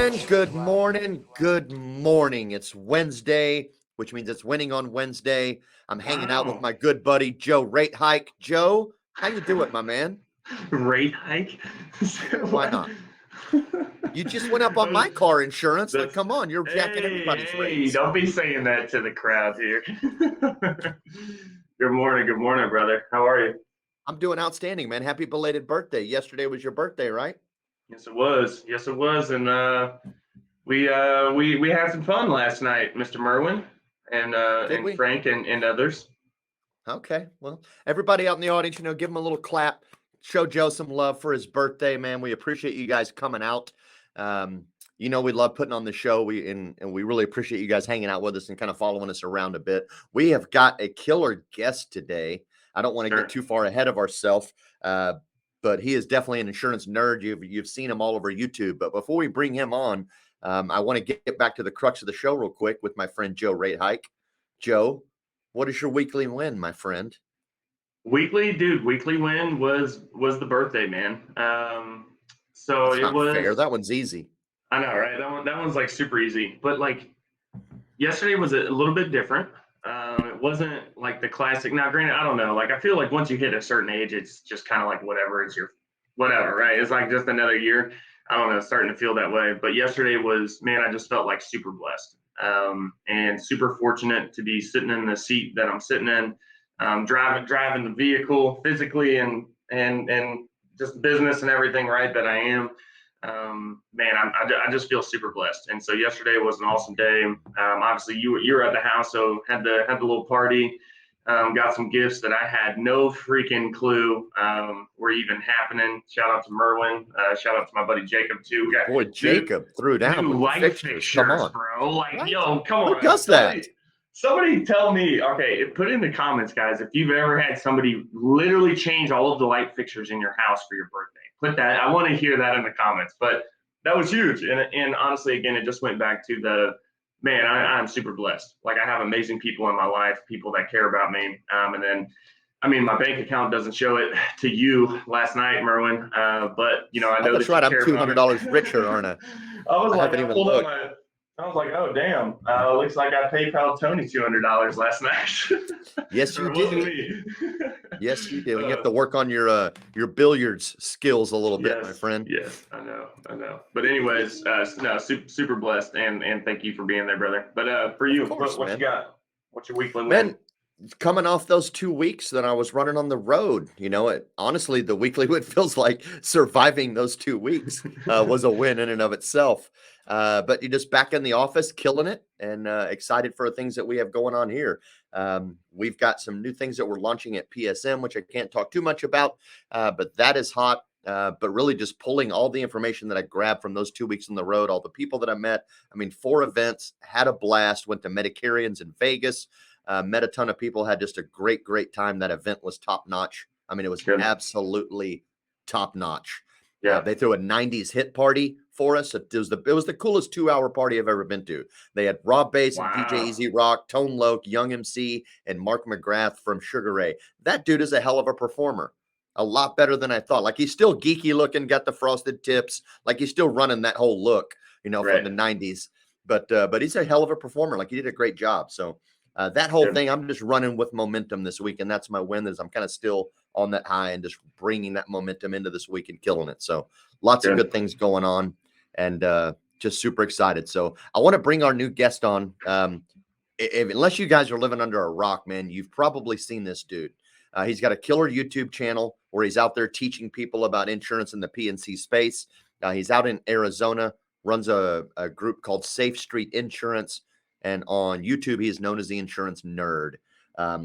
morning, good morning, good morning. It's Wednesday, which means it's winning on Wednesday. I'm hanging out with Wow. my good buddy Joe Rate Hike. Joe, how you doing, my man? Rate hike? Why What? not? You just went up on my car insurance. Like, That's come on, you're jacking hey, everybody's hey, rates. don't be saying that to the crowd here. Good morning, brother. How are you? I'm doing outstanding, man. Happy belated birthday. Yesterday was your birthday, right? Yes, it was. Yes, it was. And we had some fun last night, Mr. Merwin Did and we? Frank and others. Okay. Well, everybody out in the audience, give him a little clap. Show Joe some love for his birthday, man. We appreciate you guys coming out. Um, we love putting on the show. And we really appreciate you guys hanging out with us and kind of following us around a bit. We have got a killer guest today. I don't want to get Sure. too far ahead of ourselves, but he is definitely an insurance nerd. You've seen him all over YouTube. But before we bring him on, I want to get back to the crux of the show real quick with my friend Joe Rate Hike. Joe, what is your weekly win, my friend? Weekly win was the birthday, man. So That's it not fair. was. That one's easy. I know, right? That one's like super easy, but like yesterday was a little bit different. It wasn't like the classic. Now, granted, I don't know. Like I feel like once you hit a certain age, it's just kind of like whatever. It's your whatever, right? It's like just another year. I don't know. It's starting to feel that way. But yesterday was, man, I just felt like super blessed and super fortunate to be sitting in the seat that I'm sitting in, driving the vehicle physically and just business and everything, right? That I am. Man, I just feel super blessed. And so yesterday was an awesome day. Obviously, you were at the house, so had the little party. Got some gifts that I had no freaking clue were even happening. Shout out to Merwin. Shout out to my buddy Jacob too. We got Boy, Jacob threw down new with the light fixtures. Come fixtures, on. bro. Like, What? yo, come Who on. does that? Somebody tell me, okay, put in the comments, guys, if you've ever had somebody literally change all of the light fixtures in your house for your birthday. Put that, I want to hear that in the comments. But that was huge. And honestly, again, it just went back to man, I'm super blessed. Like, I have amazing people in my life, people that care about me. And then, I mean, my bank account doesn't show it to you last night, Merwin. But, I Oh, know that's that you right. I'm care about me. $200 richer, aren't I? I was I like, haven't I even pulled up looked. my I was like, oh damn! Looks like I PayPal Tony $200 last night. Yes, Or you it wasn't did. me. Yes, you did. And you have uh, to work on your billiards skills a little bit, my yes, friend. yes, I know. But anyways, no, super blessed, and thank you for being there, brother. But for Of you, course, what you man. got? What's your weekly win? Man, coming off those 2 weeks that I was running on the road, honestly, the weekly win feels like surviving those 2 weeks was a win in and of itself. But you're just back in the office, killing it, and excited for things that we have going on here. We've got some new things that we're launching at PSM, which I can't talk too much about, but that is hot. But really just pulling all the information that I grabbed from those 2 weeks on the road, all the people that I met. I mean, 4 events, had a blast, went to Medicarians in Vegas. Met a ton of people, had just a great time. That event was top notch. I mean, it was Good. absolutely top notch. Yeah. They threw a 90s hit party for us. It was the coolest 2 hour party I've ever been to. They had Rob Bass and DJ Wow. Easy Rock, Tone Loc, Young MC, and Mark McGrath from Sugar Ray. That dude is a hell of a performer. A lot better than I thought. Like, he's still geeky looking, got the frosted tips. Like, he's still running that whole look, from the 90s. But he's a hell of a performer. Like, he did a great job. So that whole Good. thing, I'm just running with momentum this week, and that's my win. Is I'm kind of still on that high and just bringing that momentum into this week and killing it. So lots of good things going on, and just super excited. So I want to bring our new guest on. Unless you guys are living under a rock, man, you've probably seen this dude. He's got a killer YouTube channel where he's out there teaching people about insurance in the P&C space. He's out in Arizona, runs a group called Safe Street Insurance. And on YouTube, he is known as the Insurance Nerd.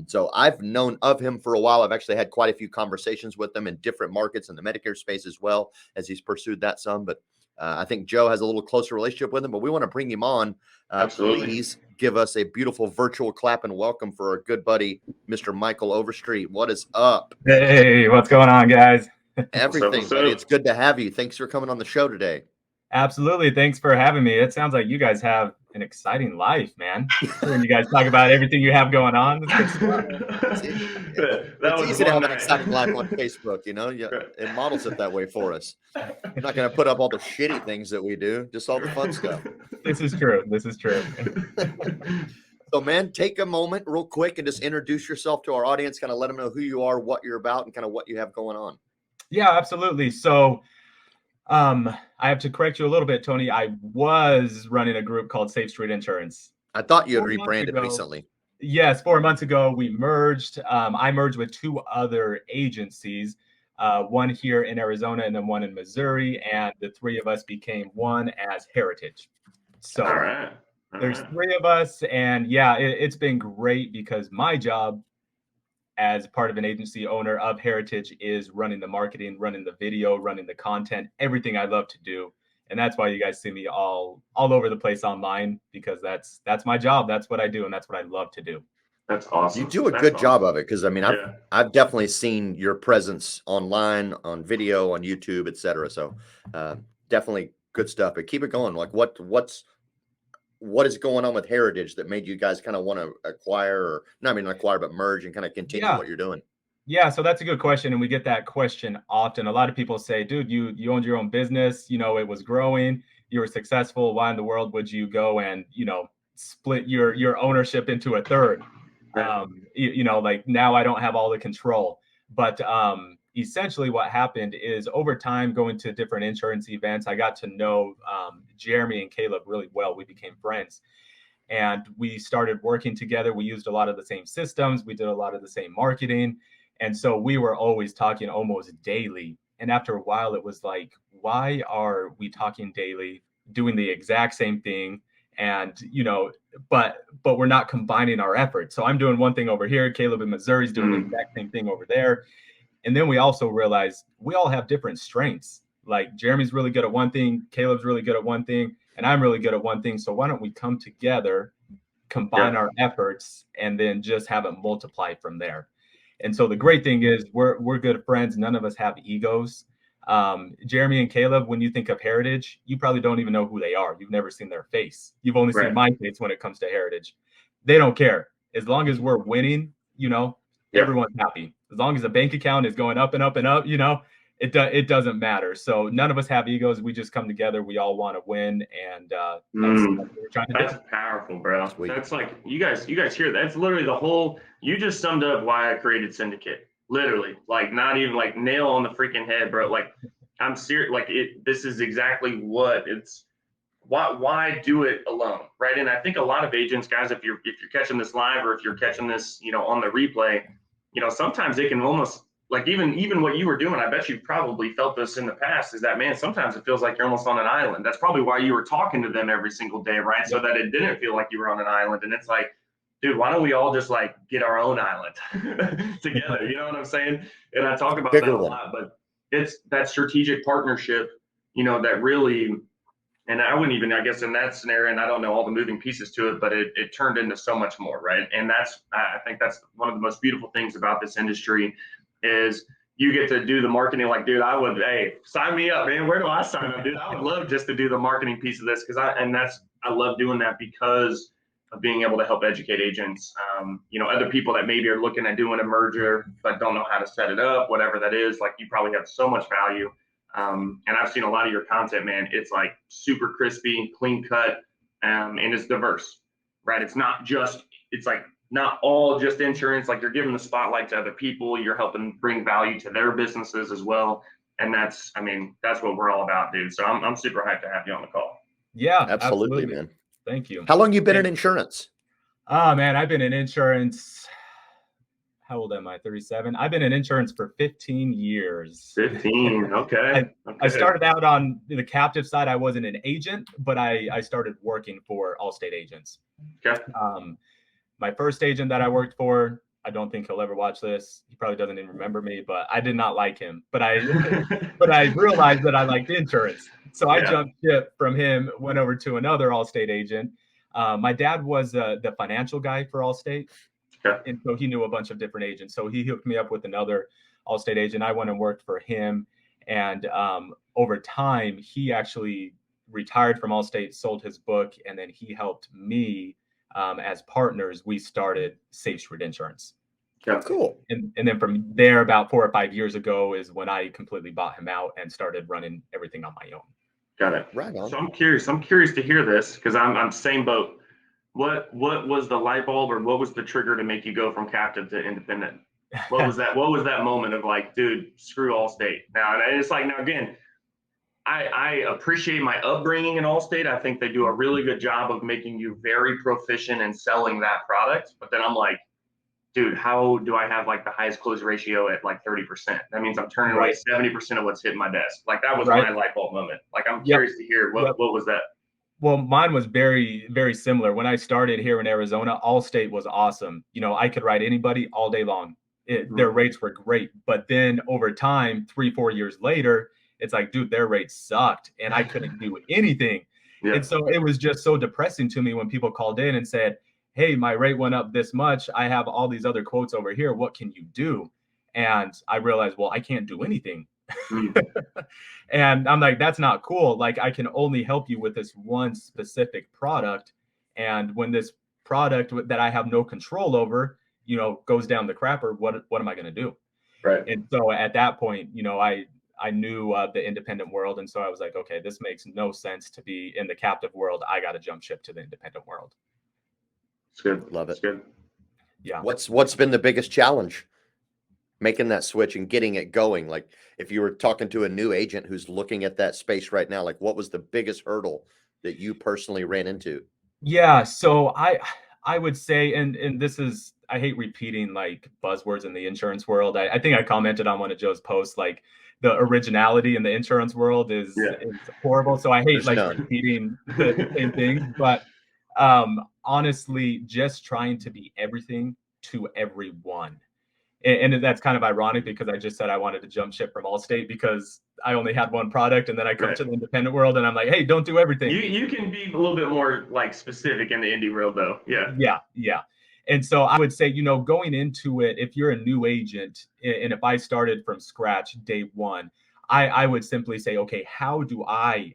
So I've known of him for a while. I've actually had quite a few conversations with him in different markets in the Medicare space as well, as he's pursued that some. But I think Joe has a little closer relationship with him, but we want to bring him on. Absolutely. Please give us a beautiful virtual clap and welcome for our good buddy, Mr. Michael Overstreet. What is up? Hey, what's going on, guys? Everything, buddy. It's good to have you. Thanks for coming on the show today. Absolutely. Thanks for having me. It sounds like you guys have an exciting life, man. When you guys talk about everything you have going on, It's easy to have an exciting life on Facebook, it models it that way for us. You're not going to put up all the shitty things that we do, just all the fun stuff. This is true. So, man, take a moment real quick and just introduce yourself to our audience, kind of let them know who you are, what you're about, and kind of what you have going on. Yeah, absolutely. So I have to correct you a little bit, Tony. I was running a group called Safe Street Insurance. I thought you had rebranded recently. Yes, 4 months ago, we merged. I merged with 2 other agencies, one here in Arizona and then one in Missouri, and the 3 of us became one as Heritage. So all right. There's 3 of us, and yeah, it's been great because my job as part of an agency owner of Heritage is running the marketing, running the video, running the content, everything I love to do. And that's why you guys see me all over the place online, because that's my job. That's what I do, and that's what I love to do. That's awesome. You do a good job of it, because I mean, I've definitely seen your presence online, on video, on YouTube, etc. So definitely good stuff. But keep it going. Like what is going on with Heritage that made you guys kind of want to acquire, or not even acquire, but merge and kind of continue what you're doing? Yeah, so that's a good question, and we get that question often. A lot of people say, "Dude, you owned your own business. It was growing. You were successful. Why in the world would you go and split your ownership into a third?" Right. Like now I don't have all the control. But essentially, what happened is over time, going to different insurance events, I got to know Jeremy and Caleb really well. We became friends. And we started working together. We used a lot of the same systems. We did a lot of the same marketing. And so we were always talking almost daily. And after a while, it was like, why are we talking daily, doing the exact same thing? And, but we're not combining our efforts. So I'm doing one thing over here. Caleb in Missouri is doing the exact same thing over there. And then we also realized we all have different strengths. Like Jeremy's really good at one thing, Caleb's really good at one thing, and I'm really good at one thing. So why don't we come together, combine our efforts, and then just have it multiply from there? And so the great thing is we're good friends. None of us have egos. Jeremy and Caleb, when you think of Heritage, you probably don't even know who they are. You've never seen their face. You've only seen my face when it comes to Heritage. They don't care. As long as we're winning, everyone's happy. As long as the bank account is going up and up and up, it doesn't matter. So none of us have egos. We just come together. We all want to win, and that's what we're trying to do. That's powerful, bro. Sweet. That's like you guys hear that? That's literally the whole. You just summed up why I created Syndicate. Literally, like not even like nail on the freaking head, bro. Like I'm serious. Like this is exactly what it's. Why do it alone, right? And I think a lot of agents, guys, if you're catching this live or if you're catching this, on the replay, sometimes it can almost like even what you were doing. I bet you probably felt this in the past. Is that, man? Sometimes it feels like you're almost on an island. That's probably why you were talking to them every single day, right? So that it didn't feel like you were on an island. And it's like, dude, why don't we all just like get our own island together? You know what I'm saying? And I talk about that a lot, but it's that strategic partnership, that really. And I wouldn't even, I guess, in that scenario, and I don't know all the moving pieces to it, but it turned into so much more, right? And I think that's one of the most beautiful things about this industry is you get to do the marketing. Like, dude, hey, sign me up, man. Where do I sign up, dude? I would love just to do the marketing piece of this I love doing that because of being able to help educate agents, other people that maybe are looking at doing a merger but don't know how to set it up, whatever that is. Like, you probably have so much value. And I've seen a lot of your content, man. It's like super crispy, clean cut, and it's diverse, right? It's like not all just insurance. Like, you're giving the spotlight to other people. You're helping bring value to their businesses as well. And that's what we're all about, dude. So I'm super hyped to have you on the call. Yeah, absolutely, man. Thank you. How long you been in insurance? Oh, man, I've been in insurance. How old am I? 37. I've been in insurance for 15 years. 15. Okay. I started out on the captive side. I wasn't an agent, but I started working for Allstate agents. Okay. My first agent that I worked for, I don't think he'll ever watch this. He probably doesn't even remember me, but I did not like him. But I realized that I liked insurance. So I jumped ship from him, went over to another Allstate agent. My dad was the financial guy for Allstate. And so he knew a bunch of different agents. So he hooked me up with another Allstate agent. I went and worked for him. And over time, he actually retired from Allstate, sold his book, and then he helped me as partners. We started Safe Street Insurance. Oh, cool. And then from there, about 4 or 5 years ago, is when I completely bought him out and started running everything on my own. Got it. Right on. So I'm curious to hear this, because I'm same boat. What was the light bulb, or what was the trigger to make you go from captive to independent? What was that? What was that moment of like, dude, screw Allstate now? And it's like, now again, I appreciate my upbringing in Allstate. I think they do a really good job of making you very proficient in selling that product. But then I'm like, dude, how do I have like the highest close ratio at like 30%? That means I'm turning away 70% of what's hitting my desk. Like that was my light bulb moment. Like I'm curious to hear what was that? Well, mine was very, very similar. When I started here in Arizona, Allstate was awesome. You know, I could ride anybody all day long. Their rates were great. But then over time, 3-4 years later, it's like, dude, their rates sucked and I couldn't do anything. Yeah. And so it was just so depressing to me when people called in and said, hey, my rate went up this much. I have all these other quotes over here. What can you do? And I realized, well, I can't do anything. And I'm like, that's not cool. Like, I can only help you with this one specific product. And when this product that I have no control over, you know, goes down the crapper, what am I going to do? Right. And so at that point, you know, I knew the independent world. And so I was like, okay, this makes no sense to be in the captive world. I got to jump ship to the independent world. It's good. Love it. It's good. Yeah. What's been the biggest challenge making that switch and getting it going? Like, if you were talking to a new agent who's looking at that space right now, like, what was the biggest hurdle that you personally ran into? Yeah. So I would say, and this is, I hate repeating like buzzwords in the insurance world. I think I commented on one of Joe's posts, like the originality in the insurance world is horrible. So I hate repeating the same thing, but honestly, just trying to be everything to everyone. And that's kind of ironic because I just said I wanted to jump ship from Allstate because I only had one product, and then I come to the independent world and I'm like, hey, don't do everything. You can be a little bit more like specific in the indie world though. Yeah. And so I would say, you know, going into it, if you're a new agent, and if I started from scratch day one, I would simply say, okay, how do I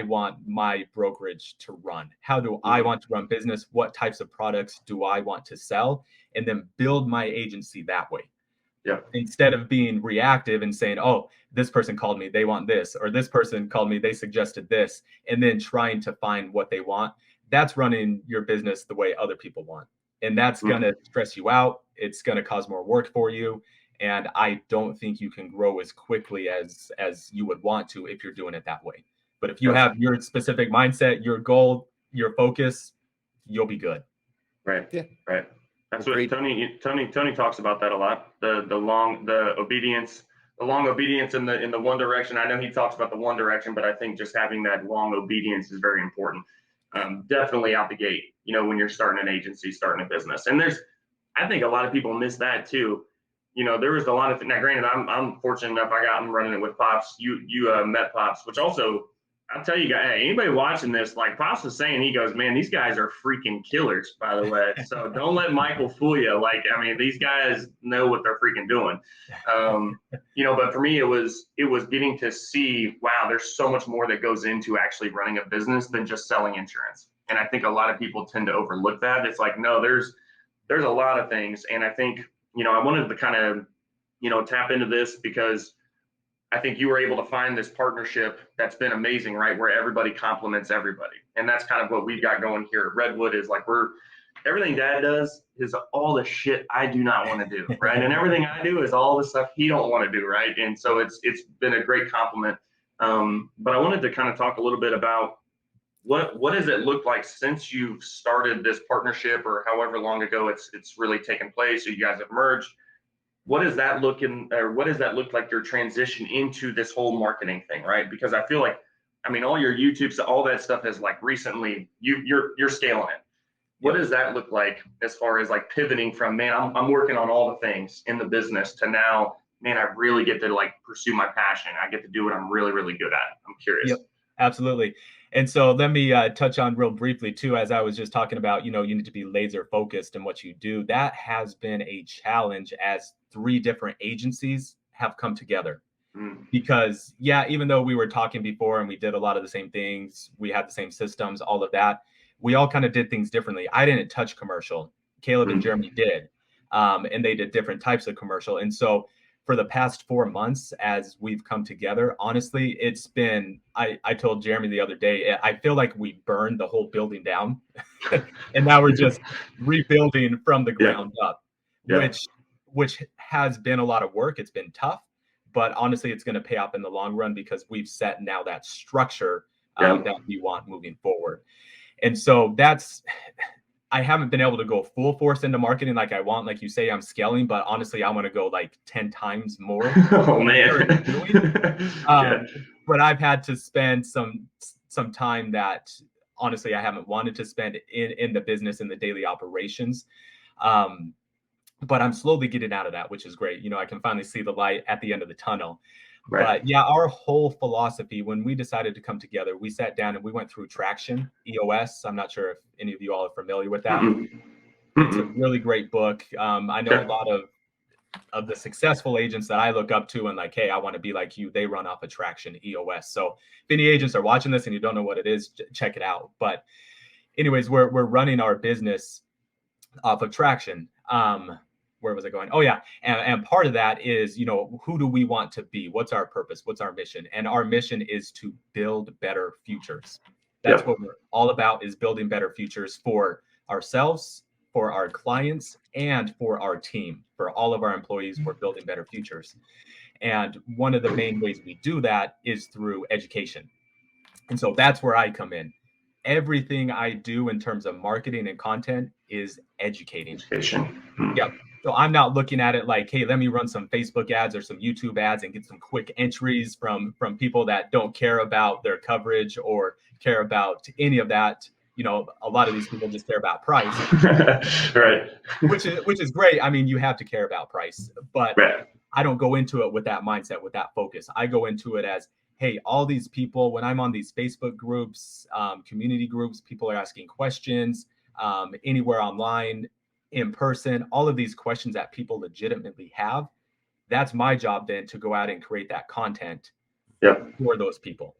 want my brokerage to run? How do I want to run business? What types of products do I want to sell? And then build my agency that way. Yeah. Instead of being reactive and saying, oh, this person called me, they want this, or this person called me, they suggested this, and then trying to find what they want. That's running your business the way other people want. And that's going to stress you out. It's going to cause more work for you. And I don't think you can grow as quickly as you would want to if you're doing it that way. But if you have your specific mindset, your goal, your focus, you'll be good. Right. Yeah. Right. That's what Tony talks about that a lot. The long obedience in the one direction. I know he talks about the one direction, but I think just having that long obedience is very important. Definitely out the gate, you know, when you're starting an agency, starting a business. And I think a lot of people miss that too. You know, there was a lot of, now granted, I'm fortunate enough, I got running it with Pops. You met Pops, which also, I'll tell you guys, hey, anybody watching this, like Pops was saying, he goes, man, these guys are freaking killers, by the way. So don't let Michael fool you. Like, I mean, these guys know what they're freaking doing. You know, but for me, it was getting to see, wow, there's so much more that goes into actually running a business than just selling insurance. And I think a lot of people tend to overlook that. It's like, no, there's a lot of things. And I think, you know, I wanted to kind of, you know, tap into this because I think you were able to find this partnership that's been amazing, right? Where everybody complements everybody. And that's kind of what we've got going here at Redwood is like everything Dad does is all the shit I do not want to do, right? And everything I do is all the stuff he don't want to do, right? And so it's been a great compliment. But I wanted to kind of talk a little bit about what does it look like since you've started this partnership or however long ago it's really taken place, or you guys have merged. What does that look like your transition into this whole marketing thing, right? Because I feel like, I mean, all your YouTubes, all that stuff is like recently you're scaling it. What does that look like as far as like pivoting from, man, I'm working on all the things in the business to now, man, I really get to like pursue my passion. I get to do what I'm really, really good at. I'm curious. Yep, absolutely. And so let me touch on real briefly too, as I was just talking about, you know, you need to be laser focused in what you do. That has been a challenge as 3 different agencies have come together. Because even though we were talking before and we did a lot of the same things, we had the same systems, all of that, we all kind of did things differently. I didn't touch commercial. Caleb and Jeremy did. And they did different types of commercial. And so for the past 4 months, as we've come together, honestly, it's been, I told Jeremy the other day, I feel like we burned the whole building down and now we're just rebuilding from the ground up, which has been a lot of work. It's been tough, but honestly, it's going to pay off in the long run because we've set now that structure that we want moving forward. And so I haven't been able to go full force into marketing like I want. Like you say, I'm scaling, but honestly, I want to go like 10 times more. Oh man. But I've had to spend some time that honestly I haven't wanted to spend in the business, in the daily operations. But I'm slowly getting out of that, which is great. I can finally see the light at the end of the tunnel. Right. But our whole philosophy, when we decided to come together, we sat down and we went through Traction, EOS. I'm not sure if any of you all are familiar with that. It's a really great book. I know a lot of the successful agents that I look up to and like, hey, I want to be like you. They run off of Traction, EOS. So if any agents are watching this and you don't know what it is, check it out. But anyways, we're running our business off of Traction. Where was I going? Oh yeah. And part of that is, who do we want to be? What's our purpose? What's our mission? And our mission is to build better futures. That's what we're all about, is building better futures for ourselves, for our clients, and for our team. For all of our employees, we're building better futures. And one of the main ways we do that is through education. And so that's where I come in. Everything I do in terms of marketing and content is educating. Education. Yep. So I'm not looking at it like, hey, let me run some Facebook ads or some YouTube ads and get some quick entries from people that don't care about their coverage or care about any of that. A lot of these people just care about price. Right. Which is great. I mean, you have to care about price, but I don't go into it with that mindset, with that focus. I go into it as, hey, all these people, when I'm on these Facebook groups, community groups, people are asking questions anywhere online, in person, all of these questions that people legitimately have. That's my job then, to go out and create that content for those people.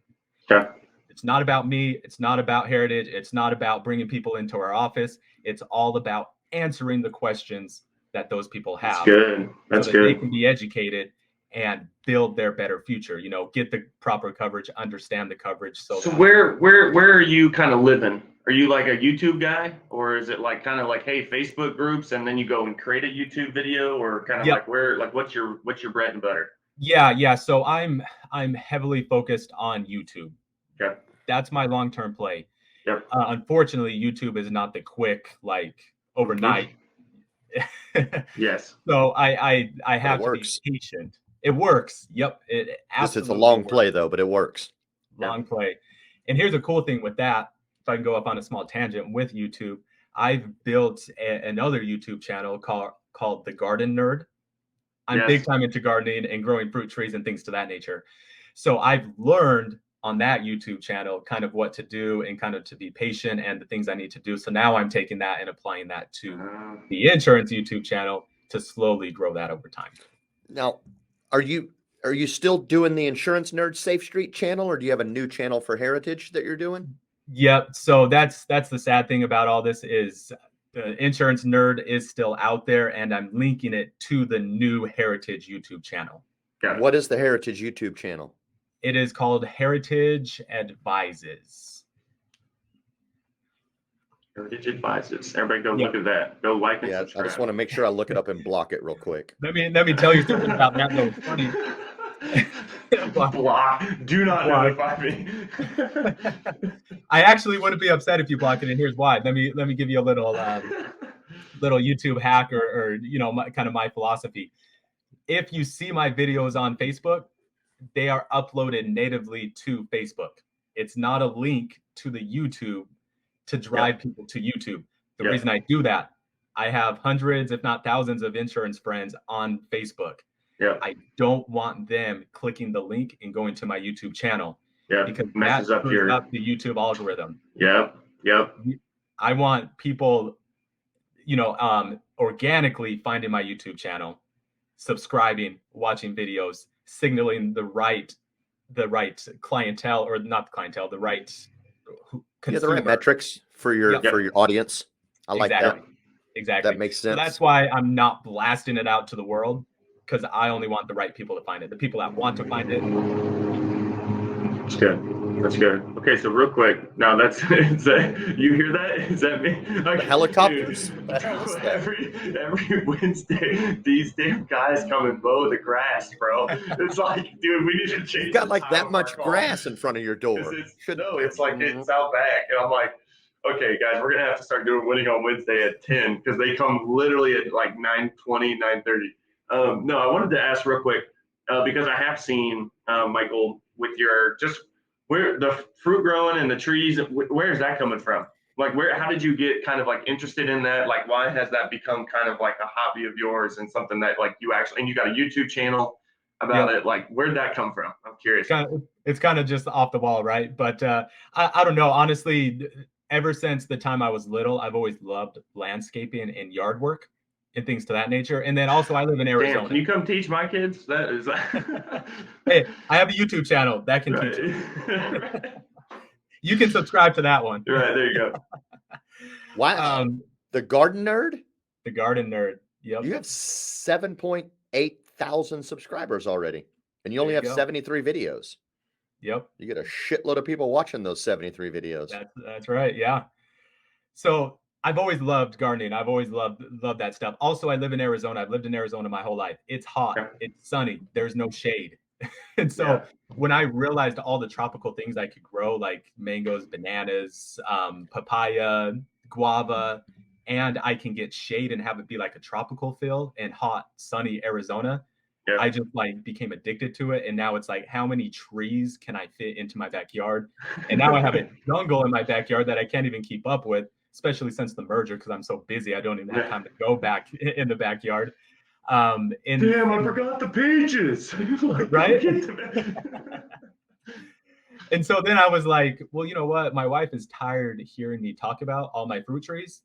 It's not about me. It's not about Heritage. It's not about bringing people into our office. It's all about answering the questions that those people have. That's good. That's so good. They can be educated and build their better future. Get the proper coverage, understand the coverage. So where are you kind of living? Are you like a YouTube guy, or is it like kind of like, hey, Facebook groups, and then you go and create a YouTube video, or kind of like what's your bread and butter? Yeah. So I'm heavily focused on YouTube. Okay. That's my long-term play. Yep. Unfortunately, YouTube is not the quick, like overnight. Yes. So I have to be patient. It works. Yep. It absolutely It's a long works. play though, but it works. Long play. And here's a cool thing with that. If I can go up on a small tangent with YouTube, I've built another YouTube channel called The Garden Nerd. I'm big time into gardening and growing fruit trees and things to that nature. So I've learned on that YouTube channel kind of what to do and kind of to be patient and the things I need to do. So now I'm taking that and applying that to the insurance YouTube channel to slowly grow that over time. Now, are you still doing the Insurance Nerd Safe Street channel, or do you have a new channel for Heritage that you're doing? Yep. So that's the sad thing about all this is the Insurance Nerd is still out there, and I'm linking it to the new Heritage YouTube channel. What is the Heritage YouTube channel? It is called Heritage Advises. Heritage Advises. Everybody go look at that. Go like and subscribe. I just want to make sure I look it up and block it real quick. Let me tell you something about that. Though. Funny. Block. Do not notify me. I actually wouldn't be upset if you block it, and here's why. Let me give you a little YouTube hack or kind of my philosophy. If you see my videos on Facebook, they are uploaded natively to Facebook. It's not a link to the YouTube to drive people to YouTube. The reason I do that, I have hundreds, if not thousands, of insurance friends on Facebook. I don't want them clicking the link and going to my YouTube channel. Because messes that up your up the YouTube algorithm. Yep. I want people, organically finding my YouTube channel, subscribing, watching videos, signaling the right clientele, or not clientele, the right consumer. the right metrics for your audience. I like that. Exactly. That makes sense. So that's why I'm not blasting it out to the world, because I only want the right people to find it. The people that want to find it. That's good. That's good. Okay, so real quick, now that's is that, you hear that? Is that me? Like, The helicopters. Dude, every Wednesday, these damn guys come and mow the grass, bro. It's like, dude, we need to change. You've got the like time that of much our call. grass in front of your door. It's like it's out back, and I'm like, okay, guys, we're gonna have to start doing winning on Wednesday at 10, because they come literally at like 9:20, 9:30. No, I wanted to ask real quick, because I have seen Michael with your where the fruit growing and the trees. Where is that coming from? Like, how did you get kind of like interested in that? Like, why has that become kind of like a hobby of yours and something that like you actually, and you got a YouTube channel about it? Like, where'd that come from? I'm curious. It's kind of just off the wall, right? But I don't know. Honestly, ever since the time I was little, I've always loved landscaping and yard work and things to that nature. And then also, I live in Arizona. Damn, can you come teach my kids? That is. Hey, I have a YouTube channel that can teach you. You can subscribe to that one. Right, there you go. Wow. The garden nerd? The garden nerd. Yep. You have 7.8 thousand subscribers already, and you only have 73 videos. Yep. You get a shitload of people watching those 73 videos. That's right. Yeah. So I've always loved gardening. I've always loved that stuff. Also, I live in Arizona. I've lived in Arizona my whole life. It's hot. It's sunny. There's no shade. And so when I realized all the tropical things I could grow, like mangoes, bananas, papaya, guava, and I can get shade and have it be like a tropical feel in hot, sunny Arizona, I just like became addicted to it. And now it's like, how many trees can I fit into my backyard? And now I have a jungle in my backyard that I can't even keep up with, especially since the merger, because I'm so busy. I don't even have time to go back in the backyard. Damn, I forgot the peaches. Right? And so then I was like, well, you know what? My wife is tired of hearing me talk about all my fruit trees,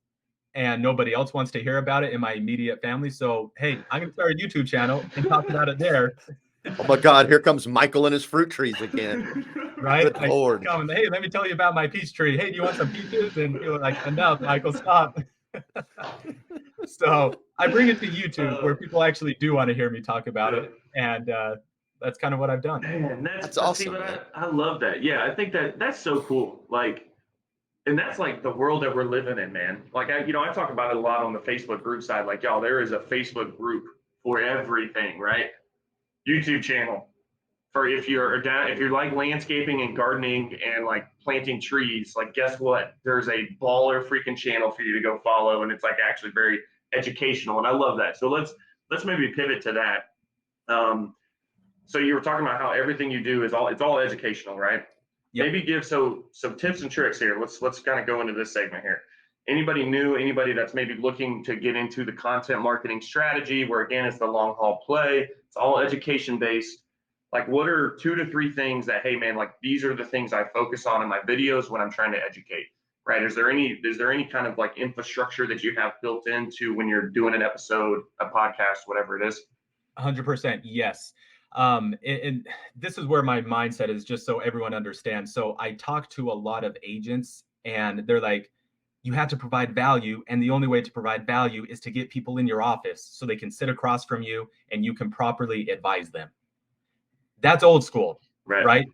and nobody else wants to hear about it in my immediate family. So, hey, I'm going to start a YouTube channel and talk about it there. Oh my God, here comes Michael and his fruit trees again. Right? Good Lord. Hey, let me tell you about my peach tree. Hey, do you want some peaches? And you're like, enough, Michael, stop. So I bring it to YouTube where people actually do want to hear me talk about it. And that's kind of what I've done. Man, that's awesome. I love that. Yeah, I think that's so cool. Like, and that's like the world that we're living in, man. Like, I talk about it a lot on the Facebook group side. Like, y'all, there is a Facebook group for everything, right? YouTube channel for if you're like landscaping and gardening and like planting trees. Like, guess what? There's a baller freaking channel for you to go follow, and it's like actually very educational, and I love that. So let's maybe pivot to that. So you were talking about how everything you do it's all educational, right? Yep. Maybe give some tips and tricks here. Let's kind of go into this segment here. Anybody new, anybody that's maybe looking to get into the content marketing strategy, where again it's the long haul play, it's all education based. Like, what are 2 to 3 things that, hey man, like these are the things I focus on in my videos when I'm trying to educate, right? Is there any kind of like infrastructure that you have built into when you're doing an episode, a podcast, whatever it is? 100%, yes. And this is where my mindset is, just so everyone understands. So I talk to a lot of agents, and they're like, you have to provide value, and the only way to provide value is to get people in your office so they can sit across from you and you can properly advise them. That's old school, right?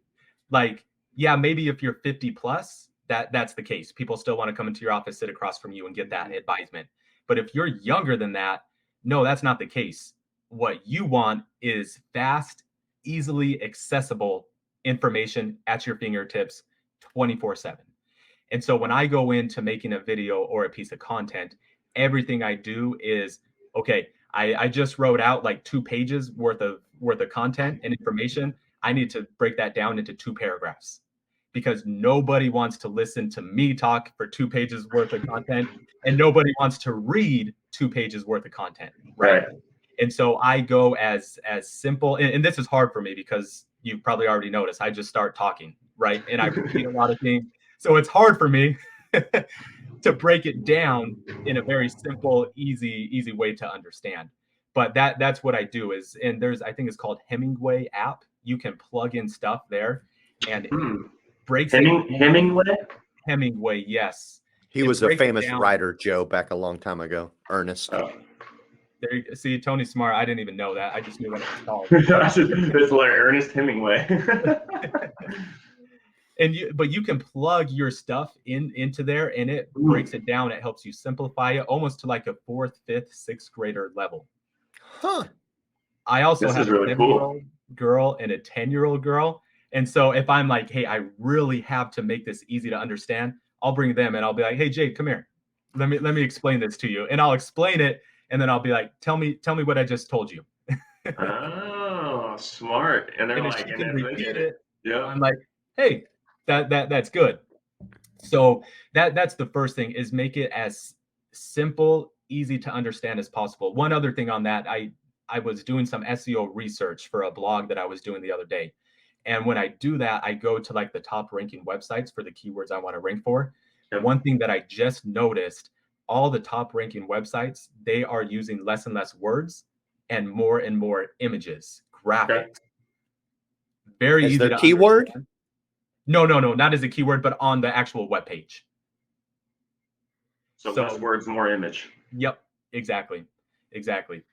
Like, yeah, maybe if you're 50 plus, that's the case. People still want to come into your office, sit across from you, and get that advisement. But if you're younger than that, no, that's not the case. What you want is fast, easily accessible information at your fingertips 24/7. And so when I go into making a video or a piece of content, everything I do is, okay, I just wrote out like 2 pages worth of content and information. I need to break that down into 2 paragraphs, because nobody wants to listen to me talk for 2 pages worth of content, and nobody wants to read 2 pages worth of content, right? And so I go as simple, and this is hard for me because you've probably already noticed I just start talking, right? And I repeat a lot of things. So it's hard for me to break it down in a very simple, easy way to understand. But that's what I do is, and I think it's called Hemingway app. You can plug in stuff there and it breaks it down. Hemingway, yes. He was a famous writer, Joe, back a long time ago. Ernest. Oh. There you see, Tony's smart. I didn't even know that. I just knew what it was called. That's hilarious. Ernest Hemingway. But you can plug your stuff into there, and it breaks it down. It helps you simplify it almost to like a 4th, 5th, 6th grader level. Huh. I also have a 7-year-old girl and a 10-year-old girl. And so if I'm like, hey, I really have to make this easy to understand, I'll bring them and I'll be like, hey, Jade, come here. Let me explain this to you. And I'll explain it. And then I'll be like, tell me what I just told you. Oh, smart. And they're like, and then repeat it. Yeah. I'm like, hey, that's good. So that's the first thing, is make it as simple, easy to understand as possible. One other thing on that, I was doing some SEO research for a blog that I was doing the other day. And when I do that, I go to like the top ranking websites for the keywords I want to rank for. Yep. One thing that I just noticed, all the top ranking websites, they are using less and less words and more images, graphics. Okay. Very easy to keyword? Understand. No, not as a keyword, but on the actual web page. So less words, more image. Yep, exactly.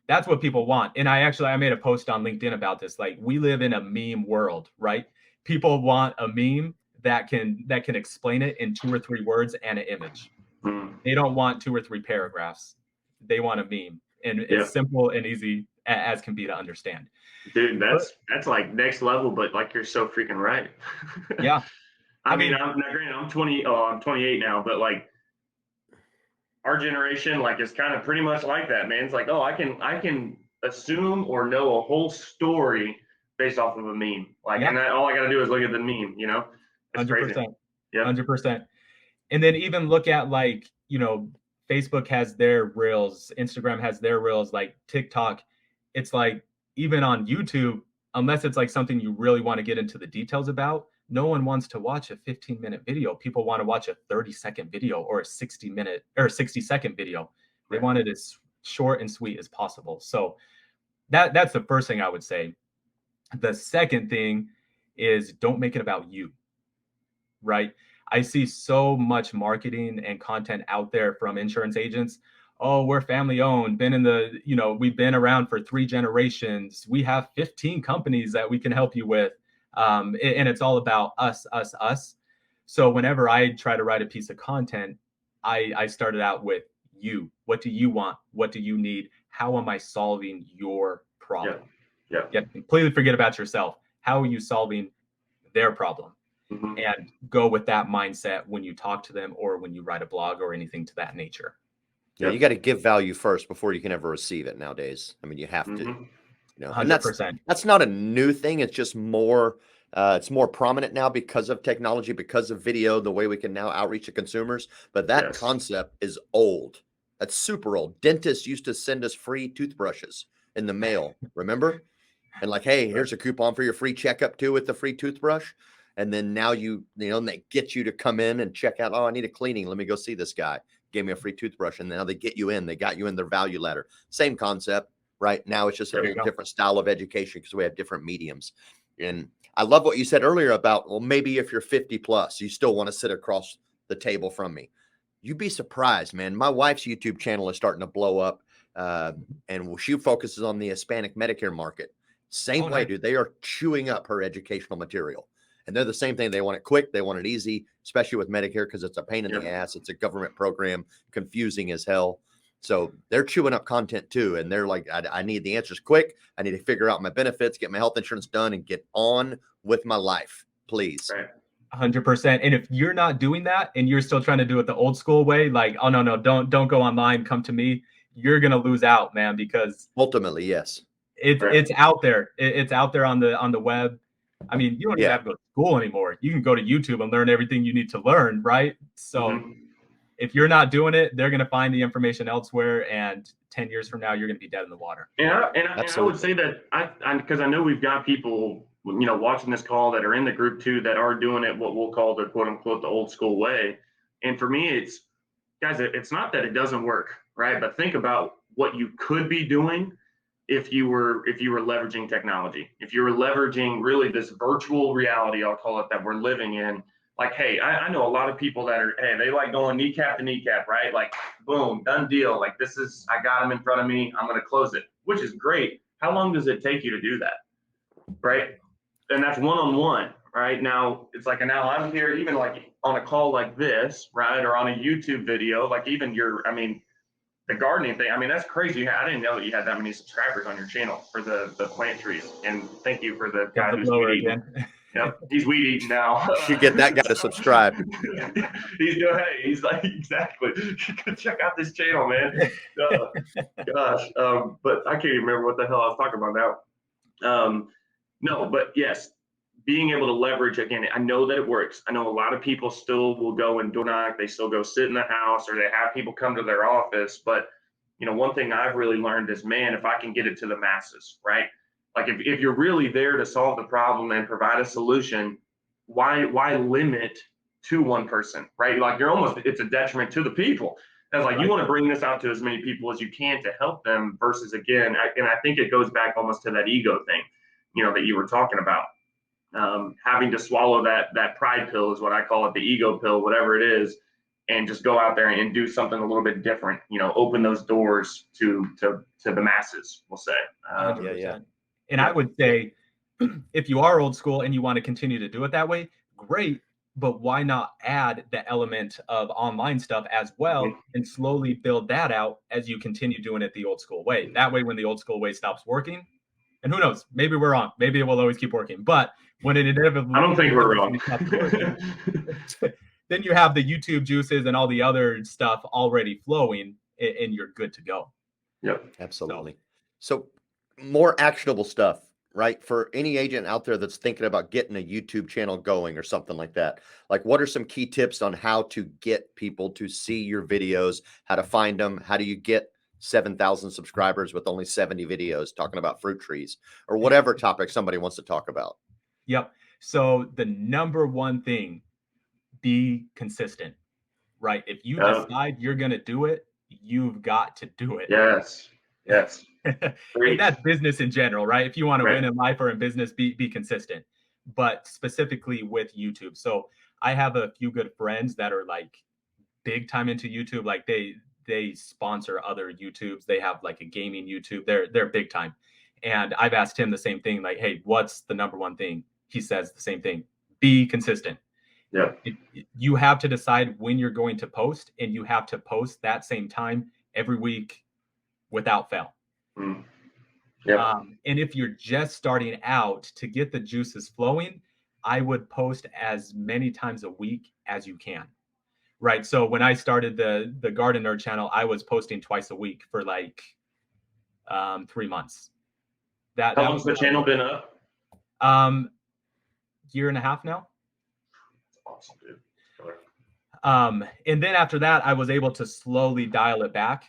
That's what people want. And I made a post on LinkedIn about this. Like, we live in a meme world, right? People want a meme that can explain it in 2 or 3 words and an image. They don't want 2 or 3 paragraphs. They want a meme, and it's simple and easy as can be to understand. Dude, that's like next level, but like, you're so freaking right. Yeah. I mean, I'm 28 now, but like, our generation like is kind of pretty much like that, man. It's like, oh, I can assume or know a whole story based off of a meme. Like, and all I got to do is look at the meme, you know? It's 100%. Crazy. Yeah, 100%. And then even look at, like, you know, Facebook has their reels, Instagram has their reels, like TikTok. It's like, even on YouTube, unless it's like something you really want to get into the details about, no one wants to watch a 15-minute video. People want to watch a 30-second video or a 60-minute or 60-second video. They want it as short and sweet as possible. So that's the first thing I would say. The second thing is, don't make it about you, right? I see so much marketing and content out there from insurance agents. Oh, we're family owned, we've been around for 3 generations. We have 15 companies that we can help you with. And it's all about us. So whenever I try to write a piece of content, I started out with you. What do you want? What do you need? How am I solving your problem? Yeah. Completely forget about yourself. How are you solving their problem? Mm-hmm. And go with that mindset when you talk to them or when you write a blog or anything to that nature. Yeah, you got to give value first before you can ever receive it nowadays. I mean, you have to. You know, 100%. And that's not a new thing. It's just more. It's more prominent now because of technology, because of video, the way we can now outreach to consumers. But that concept is old. That's super old. Dentists used to send us free toothbrushes in the mail. Remember? And like, hey, here's a coupon for your free checkup too with the free toothbrush. And then now they get you to come in and check out. Oh, I need a cleaning. Let me go see this guy. Gave me a free toothbrush. And now they get you in. They got you in their value ladder. Same concept, right? Now it's just a different style of education because we have different mediums. And I love what you said earlier about, well, maybe if you're 50 plus, you still want to sit across the table from me. You'd be surprised, man. My wife's YouTube channel is starting to blow up. And she focuses on the Hispanic Medicare market. Same way, dude. They are chewing up her educational material. And they're the same thing. They want it quick. They want it easy, especially with Medicare because it's a pain in the ass. It's a government program, confusing as hell. So they're chewing up content too. And they're like, I need the answers quick. I need to figure out my benefits, get my health insurance done, and get on with my life, please. Right. 100%. And if you're not doing that and you're still trying to do it the old school way, like, oh, no, don't go online, come to me, you're going to lose out, man, because ultimately, yes, it's out there. It's out there on the web. I mean, you don't even have to go to school anymore. You can go to YouTube and learn everything you need to learn, right? So if you're not doing it, they're going to find the information elsewhere, and 10 years from now, you're going to be dead in the water. And I would say that because I know we've got people, watching this call that are in the group too, that are doing it what we'll call the quote unquote the old school way. And for me, it's not that it doesn't work, right? But think about what you could be doing if you were leveraging technology, if you were leveraging really this virtual reality, I'll call it, that we're living in. Like, hey, I know a lot of people that are, hey, they like going kneecap to kneecap, right? Like, boom, done deal. Like, this is, I got them in front of me, I'm going to close it, which is great. How long does it take you to do that, right? And that's one-on-one, right? Now, it's like, now I'm here, even like on a call like this, right? Or on a YouTube video, like even the gardening thing, I mean, that's crazy. I didn't know that you had that many subscribers on your channel for the plant trees. And thank you for the guy who's weed eating. Yep, he's weed eating now. You should get that guy to subscribe. He's doing, hey, he's like, exactly. Check out this channel, man. Gosh, but I can't even remember what the hell I was talking about now. No, but yes, being able to leverage, again, I know that it works. I know a lot of people still will go and door knock. They still go sit in the house, or they have people come to their office. But, one thing I've really learned is, man, if I can get it to the masses, right? Like if you're really there to solve the problem and provide a solution, why limit to one person, right? Like it's a detriment to the people. That's like, you want to bring this out to as many people as you can to help them versus, again, and I think it goes back almost to that ego thing, that you were talking about. Having to swallow that pride pill is what I call it, the ego pill, whatever it is, and just go out there and do something a little bit different. Open those doors to the masses, we'll say. Yeah. And I would say, if you are old school and you want to continue to do it that way, great. But why not add the element of online stuff as well and slowly build that out as you continue doing it the old school way? That way, when the old school way stops working, and who knows, maybe we're wrong, maybe it will always keep working. But when it inevitably, I don't think we're wrong. Then you have the YouTube juices and all the other stuff already flowing, and you're good to go. Yep, absolutely. So more actionable stuff, right? For any agent out there that's thinking about getting a YouTube channel going or something like that. Like, what are some key tips on how to get people to see your videos, how to find them? How do you get 7,000 subscribers with only 70 videos talking about fruit trees or whatever topic somebody wants to talk about? Yep. So the number one thing, be consistent, right? If you decide you're going to do it, you've got to do it. Yes. And that's business in general, right? If you want to win in life or in business, be consistent, but specifically with YouTube. So I have a few good friends that are like big time into YouTube. Like they sponsor other YouTubes. They have like a gaming YouTube. They're big time. And I've asked him the same thing, like, hey, what's the number one thing? He says the same thing: be consistent. Yeah. You have to decide when you're going to post, and you have to post that same time every week without fail. Yeah. And if you're just starting out, to get the juices flowing, I would post as many times a week as you can. Right. So when I started the Garden Nerd channel, I was posting twice a week for like 3 months. How long's the channel been up? Year and a half now. Awesome, dude. And then after that, I was able to slowly dial it back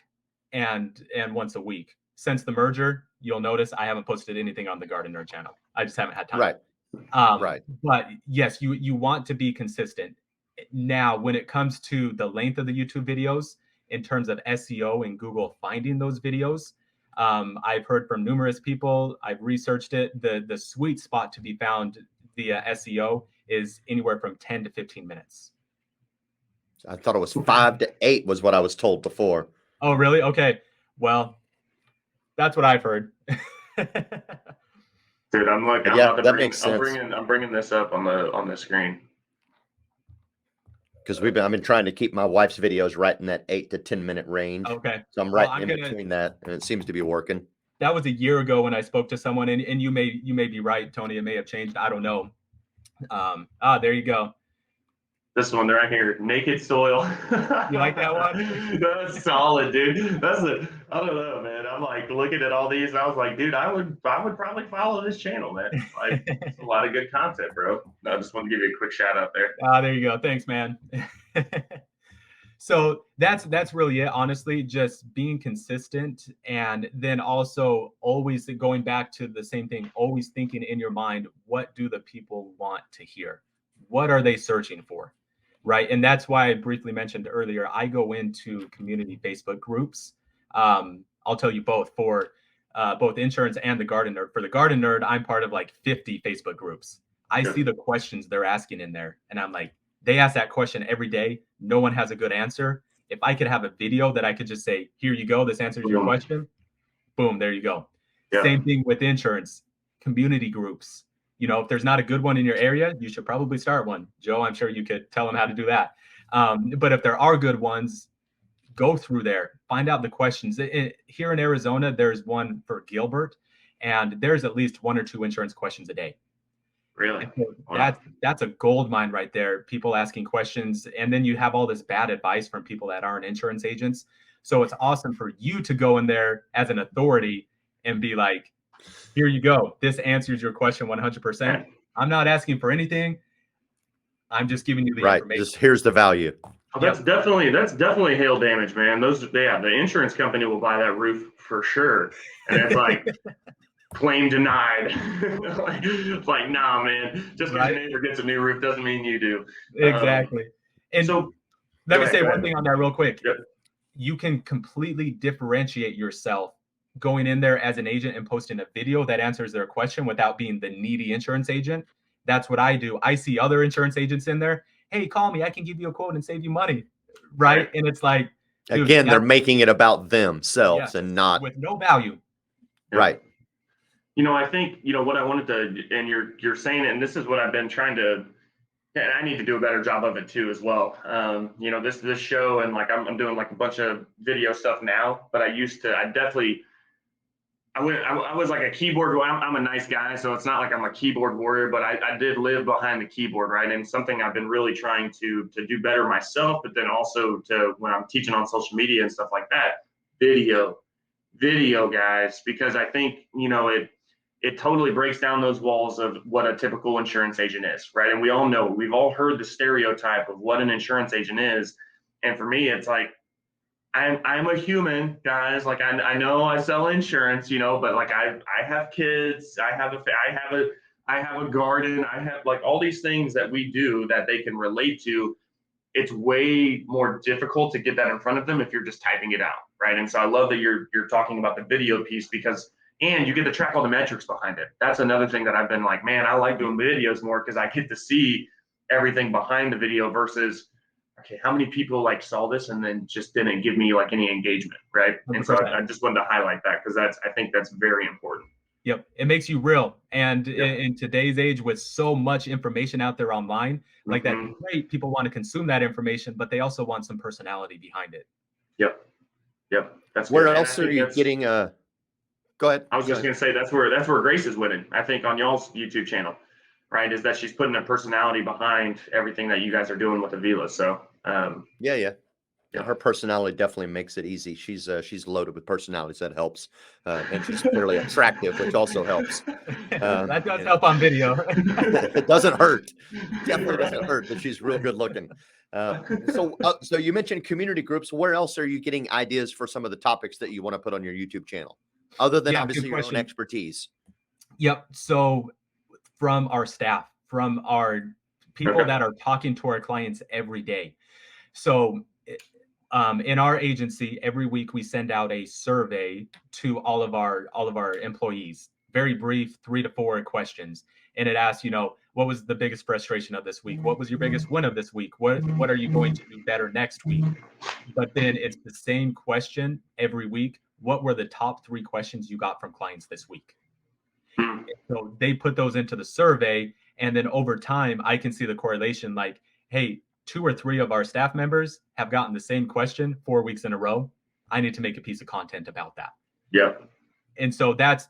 and once a week. Since the merger, you'll notice I haven't posted anything on the Garden Nerd channel. I just haven't had time. Right. Right. But yes, you want to be consistent. Now, when it comes to the length of the YouTube videos, in terms of SEO and Google finding those videos, I've heard from numerous people. I've researched it. The sweet spot to be found via SEO is anywhere from 10 to 15 minutes. I thought it was 5 to 8 was what I was told before. Oh, really? Okay. Well, that's what I've heard. Dude, I'm like, I'm bringing this up on the screen. Because I've been trying to keep my wife's videos right in that 8 to 10 minute range. Okay. So I'm right in between that, and it seems to be working. That was a year ago when I spoke to someone, and you may be right, Tony. It may have changed. I don't know. There you go. This one right here, naked soil. You like that one? That's solid, dude. I don't know, man. I'm like looking at all these, and I was like, dude, I would probably follow this channel, man. Like, it's a lot of good content, bro. I just want to give you a quick shout out there. There you go. Thanks, man. So that's really it, honestly, just being consistent, and then also always going back to the same thing, always thinking in your mind, what do the people want to hear? What are they searching for? Right. And that's why I briefly mentioned earlier, I go into community Facebook groups. I'll tell you both, for both insurance and the Garden Nerd. For the Garden Nerd, I'm part of like 50 Facebook groups. I see the questions they're asking in there, and I'm like, they ask that question every day. No one has a good answer. If I could have a video that I could just say, here you go, this answers your question, boom, there you go. Yeah. Same thing with insurance, community groups. You know, if there's not a good one in your area, you should probably start one. Joe, I'm sure you could tell them how to do that. But if there are good ones, go through there, find out the questions. Here in Arizona, there's one for Gilbert, and there's at least 1 or 2 insurance questions a day. Really? Wow. That's a gold mine right there. People asking questions, and then you have all this bad advice from people that aren't insurance agents. So it's awesome for you to go in there as an authority and be like, here you go. This answers your question 100%. I'm not asking for anything. I'm just giving you the information. Just here's the value. Oh, that's definitely hail damage, man. The insurance company will buy that roof for sure. And it's like claim denied. like, nah, man. Just because your neighbor gets a new roof doesn't mean you do. Exactly. And so let me say one thing on that real quick. Yep. You can completely differentiate yourself going in there as an agent and posting a video that answers their question without being the needy insurance agent. That's what I do. I see other insurance agents in there. Hey, call me. I can give you a quote and save you money. Right. And it's like, dude, again, they're making it about themselves and not with no value. Right. You know, I think, what I wanted to, and you're saying it, and this is what I've been trying to, and I need to do a better job of it too, as well. This show, and like, I'm doing like a bunch of video stuff now, but I was like a keyboard. I'm a nice guy, so it's not like I'm a keyboard warrior, but I did live behind the keyboard, right? And something I've been really trying to do better myself, but then also when I'm teaching on social media and stuff like that, video guys, because I think, it totally breaks down those walls of what a typical insurance agent is, right? And we all know, we've all heard the stereotype of what an insurance agent is. And for me, it's like, I'm a human, guys. Like I know I sell insurance, but like I have kids, I have a garden, I have like all these things that we do that they can relate to. It's way more difficult to get that in front of them if you're just typing it out, right? And so I love that you're talking about the video piece and you get to track all the metrics behind it. That's another thing that I've been like, man, I like doing videos more because I get to see everything behind the video versus, okay, how many people like saw this and then just didn't give me like any engagement, right? 100%. And so I just wanted to highlight that because I think that's very important. Yep, it makes you real. And in today's age, with so much information out there online, like that's great. People want to consume that information, but they also want some personality behind it. Yep. That's where else are you getting? Go ahead. I was just gonna say that's where Grace is winning. I think on y'all's YouTube channel, right? Is that she's putting a personality behind everything that you guys are doing with Avila. So her personality definitely makes it easy. She's loaded with personalities. That helps, and she's clearly attractive, which also helps. That does help on video. It doesn't hurt. Definitely doesn't hurt that she's real good looking. So you mentioned community groups. Where else are you getting ideas for some of the topics that you want to put on your YouTube channel, other than obviously your own expertise? Yep. So from our staff, from our people that are talking to our clients every day. So in our agency, every week we send out a survey to all of our employees, very brief, 3 to 4 questions. And it asks, what was the biggest frustration of this week? What was your biggest win of this week? What are you going to do better next week? But then it's the same question every week. What were the top 3 questions you got from clients this week? So they put those into the survey. And then over time, I can see the correlation like, hey, 2 or 3 of our staff members have gotten the same question 4 weeks in a row. I need to make a piece of content about that. Yeah. And so that's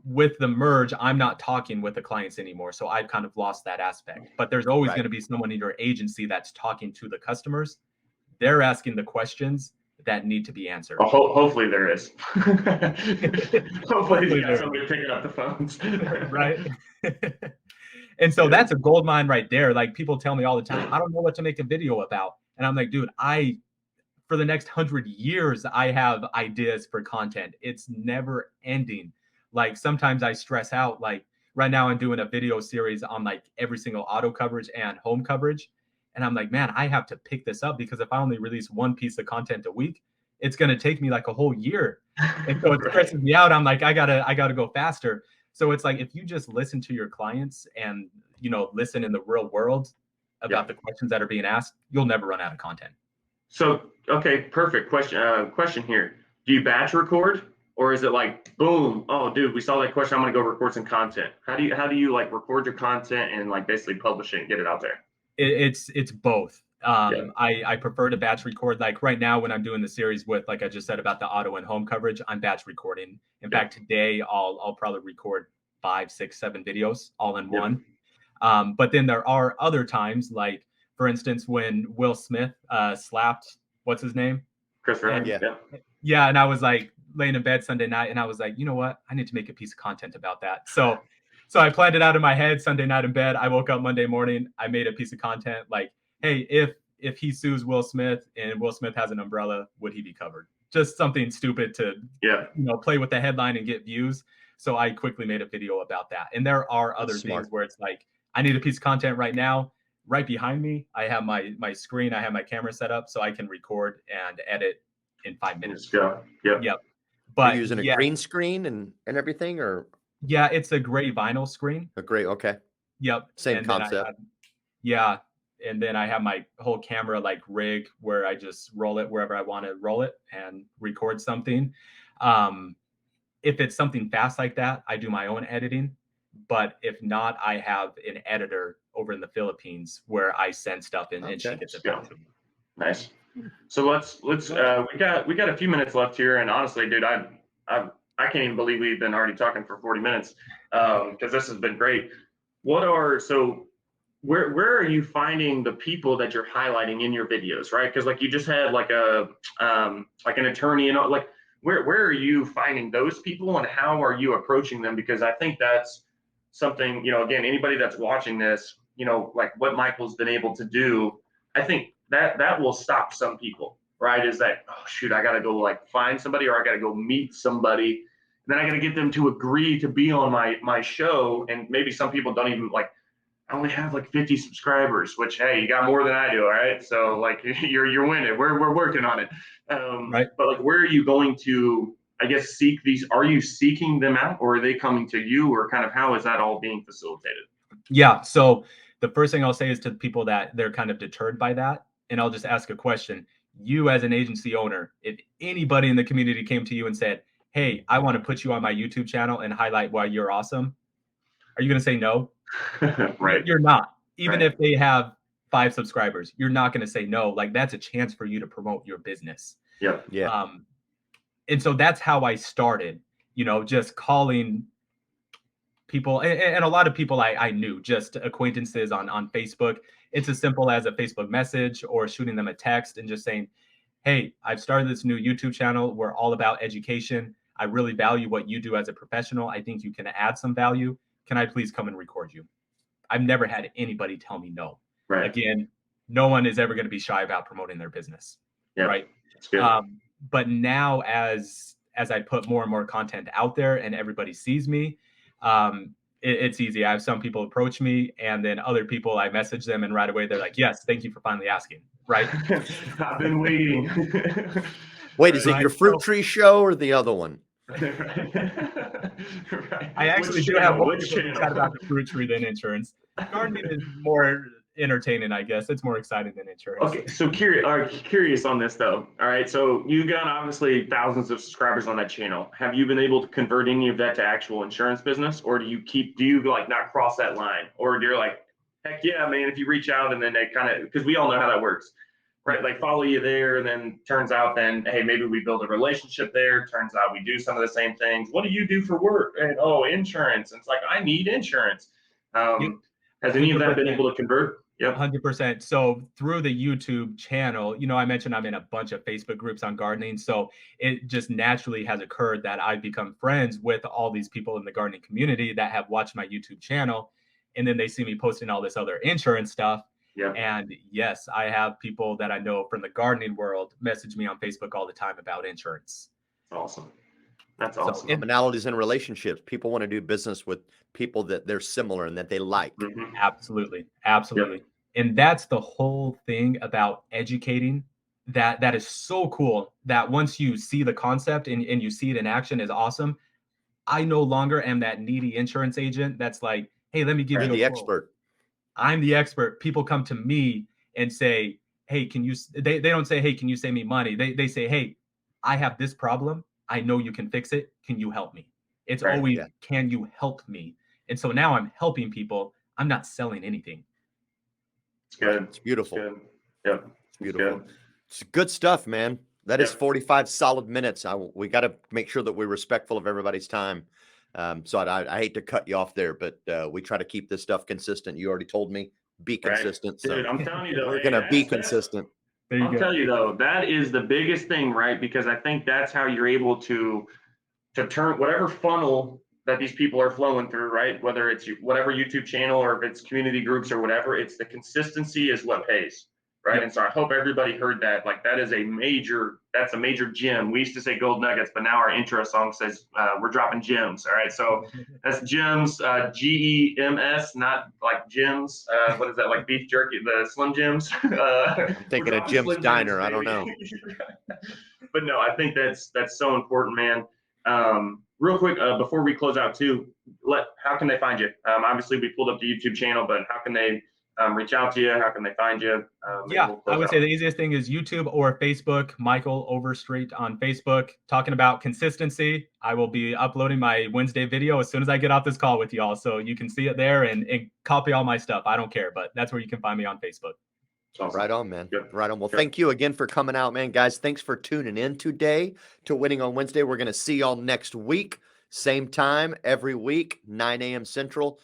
with the merge, I'm not talking with the clients anymore. So I've kind of lost that aspect. But there's always going to be someone in your agency that's talking to the customers. They're asking the questions that need to be answered. Well, hopefully there is. Hopefully you got somebody picking up the phones. Right. And so that's a gold mine right there. Like people tell me all the time, I don't know what to make a video about. And I'm like, dude, for the next 100 years, I have ideas for content. It's never ending. Like sometimes I stress out, like right now I'm doing a video series on like every single auto coverage and home coverage. And I'm like, man, I have to pick this up because if I only release one piece of content a week, it's going to take me like a whole year. And so it stresses me out. I'm like, I gotta go faster. So it's like, if you just listen to your clients and, listen in the real world about the questions that are being asked, you'll never run out of content. So, okay, perfect question here. Do you batch record, or is it like, boom, oh dude, we saw that question, I'm gonna go record some content? How do you like record your content and like basically publish it and get it out there? It's both. I prefer to batch record. Like right now, when I'm doing the series with, like I just said about the auto and home coverage, I'm batch recording. In fact, today I'll probably record 5, 6, 7 videos all in one. But then there are other times, like for instance, when Will Smith slapped, what's his name? Chris Rock. Yeah. And I was like laying in bed Sunday night, and I was like, you know what? I need to make a piece of content about that. So I planned it out in my head Sunday night in bed. I woke up Monday morning. I made a piece of content like, hey, if he sues Will Smith and Will Smith has an umbrella, would he be covered? Just something stupid to play with the headline and get views. So I quickly made a video about that. And there are other things where it's like, I need a piece of content right now. Right behind me, I have my screen, I have my camera set up so I can record and edit in 5 minutes. Yep. But you're using a green screen and everything, or? Yeah, it's a gray vinyl screen. A gray, okay. Yep. Same concept. And then I have my whole camera like rig where I just roll it wherever I want to roll it and record something. If it's something fast like that, I do my own editing. But if not, I have an editor over in the Philippines where I send stuff in and she gets it back to me. Nice. So let's we got a few minutes left here, and honestly, dude, I can't even believe we've been already talking for 40 minutes because this has been great. Where are you finding the people that you're highlighting in your videos, right? Because like you just had like an attorney, like where are you finding those people and how are you approaching them? Because I think that's something, again, anybody that's watching this, like what Michael's been able to do, I think that will stop some people, right? Is that, oh shoot, I got to go like find somebody, or I got to go meet somebody. And then I got to get them to agree to be on my show. And maybe some people don't even like, I only have like 50 subscribers, which, hey, you got more than I do. All right. So like you're winning. We're working on it. Right. But like, where are you going to, I guess, seek these? Are you seeking them out, or are they coming to you, or kind of how is that all being facilitated? Yeah. So the first thing I'll say is to the people that they're kind of deterred by that. And I'll just ask a question. You as an agency owner, if anybody in the community came to you and said, hey, I want to put you on my YouTube channel and highlight why you're awesome, are you going to say no? Right. You're not. Even if they have 5 subscribers, you're not going to say no. Like that's a chance for you to promote your business. Yeah. And so that's how I started, just calling people, and a lot of people I knew, just acquaintances on Facebook. It's as simple as a Facebook message or shooting them a text and just saying, hey, I've started this new YouTube channel. We're all about education. I really value what you do as a professional. I think you can add some value. Can I please come and record you? I've never had anybody tell me no. Right. Again, no one is ever going to be shy about promoting their business. Right. That's good. But now as I put more and more content out there and everybody sees me, it's easy. I have some people approach me, and then other people, I message them, and right away they're like, yes, thank you for finally asking. Right. I've been waiting. Wait, is it your fruit tree show or the other one? Right. I actually do have more people to chat about the fruit tree than insurance. Gardening is more entertaining, I guess. It's more exciting than insurance. Okay, so curious on this though. All right, so you got obviously thousands of subscribers on that channel. Have you been able to convert any of that to actual insurance business, or do you like not cross that line, or you're like, heck yeah, man, if you reach out and then they kind of, because we all know how that works, right? Like follow you there, and then turns out then, hey, maybe we build a relationship there. Turns out we do some of the same things. What do you do for work? And insurance. And it's like, I need insurance. Has any of that been able to convert? Yep. 100%. So through the YouTube channel, I mentioned I'm in a bunch of Facebook groups on gardening. So it just naturally has occurred that I've become friends with all these people in the gardening community that have watched my YouTube channel. And then they see me posting all this other insurance stuff. Yeah. And yes, I have people that I know from the gardening world message me on Facebook all the time about insurance. Awesome. That's awesome. Commonalities in relationships. People want to do business with people that they're similar and that they like. Absolutely. Absolutely. Yep. And that's the whole thing about educating that is so cool, that once you see the concept and you see it in action is awesome. I no longer am that needy insurance agent that's like, hey, let me give you the a quote. expert. I'm the expert. People come to me and say, hey, can you, they don't say, hey, can you save me money? They say, hey, I have this problem. I know you can fix it. Can you help me? It's always, can you help me? And so now I'm helping people. I'm not selling anything. It's good. It's beautiful. It's good. Yep. It's beautiful. It's good stuff, man. That is 45 solid minutes. We got to make sure that we're respectful of everybody's time. So I hate to cut you off there, but we try to keep this stuff consistent. You already told me, be consistent. Dude, So I'm telling you, though, we're going to be consistent. I'll tell you, though, that is the biggest thing, right? Because I think that's how you're able to turn whatever funnel that these people are flowing through, right? Whether it's whatever YouTube channel or if it's community groups or whatever, it's the consistency is what pays, right? Yep. And so I hope everybody heard that. Like that's a major gem. We used to say gold nuggets, but now our intro song says we're dropping gems. All right, so that's gems, GEMS, not like gyms. What is that, like beef jerky, the Slim Jims? I'm thinking of Jim's Diner. I don't know. But no, I think that's so important, man. Real quick, before we close out too, how can they find you? Obviously we pulled up the YouTube channel, but how can they reach out to you? How can they find you? I would say the easiest thing is YouTube or Facebook, Michael Overstreet on Facebook, talking about consistency. I will be uploading my Wednesday video as soon as I get off this call with y'all. So you can see it there and copy all my stuff. I don't care, but that's where you can find me on Facebook. Awesome. Right on, man. Good. Right on. Well, thank you again for coming out, man. Guys, thanks for tuning in today to Winning on Wednesday. We're going to see y'all next week. Same time every week, 9 a.m. Central.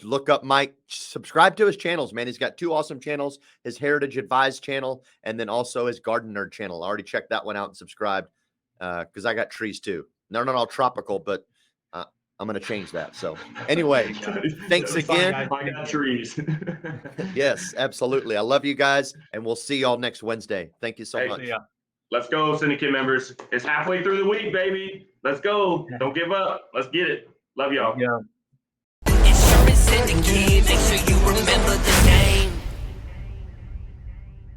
Look up Mike. Subscribe to his channels, man. He's got 2 awesome channels, his Heritage Advised channel, and then also his Garden Nerd channel. I already checked that one out and subscribed because I got trees too. They're not all tropical, but I'm going to change that. So anyway, thanks again. I got trees. Yes, absolutely. I love you guys, and we'll see y'all next Wednesday. Thank you so much. Let's go, Syndicate members. It's halfway through the week, baby. Let's go. Don't give up. Let's get it. Love y'all. Yeah. Insurance Syndicate. Make sure you remember that.